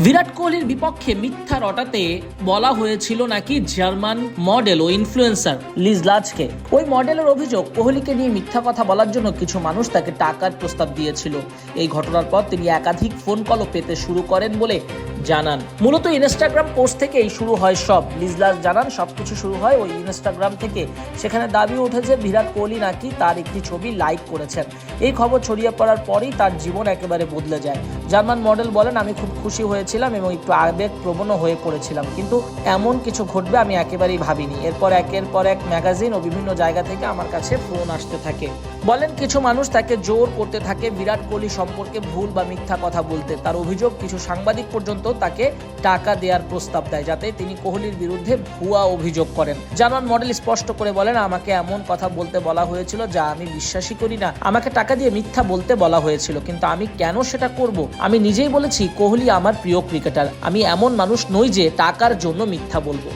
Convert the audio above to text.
বিরাট কোহলির বিপক্ষে মিথ্যা রটাতে বলা হয়েছিল নাকি জার্মান মডেল ও ইনফ্লুয়েন্সার লিজ লাজকে। ওই মডেলের অভিযোগ, কোহলিকে নিয়ে মিথ্যা কথা বলার জন্য কিছু মানুষ তাকে টাকার প্রস্তাব দিয়েছিল। এই ঘটনার পর তিনি একাধিক ফোন কলও পেতে শুরু করেন বলে জানান। মূলত ইনস্টাগ্রাম পোস্ট থেকেই শুরু হয় সব। লিজ লাজ জানান সবকিছু শুরু হয় ওই ইনস্টাগ্রাম থেকে। সেখানে দাবি উঠেছে বিরাট কোহলি নাকি তার একটি ছবি লাইক করেছেন। এই খবর ছড়িয়ে পড়ার পরই তার জীবন একেবারে বদলে যায়। জার্মান মডেল বলেন, আমি খুব খুশি হয়েছিলাম এবং একটু আবেগপ্রবণ হয়ে পড়েছিলাম, কিন্তু এমন কিছু ঘটবে আমি একেবারেই ভাবিনি। এরপর একের পর এক ম্যাগাজিন ও বিভিন্ন জায়গা থেকে আমার কাছে ফোন আসতে থাকে। বলেন, কিছু মানুষ তাকে জোর করতে থাকে বিরাট কোহলি সম্পর্কে ভুল বা মিথ্যা কথা বলতে। তার অভিযোগ, কিছু সাংবাদিক পর্যন্ত তাকে টাকা দেওয়ার প্রস্তাব দেয় যাতে তিনি কোহলির বিরুদ্ধে ভুয়া অভিযোগ করেন। জার্মান মডেল স্পষ্ট করে বলেন, আমাকে এমন কথা বলতে বলা হয়েছিল যা আমি বিশ্বাসই করি না। আমাকে টাকা দিয়ে মিথ্যা বলতে বলা হয়েছিল, কিন্তু আমি কেন সেটা করব? আমি নিজেই বলেছি কোহলি আমার প্রিয় ক্রিকেটার। আমি এমন মানুষ নই যে টাকার জন্য মিথ্যা বলবো।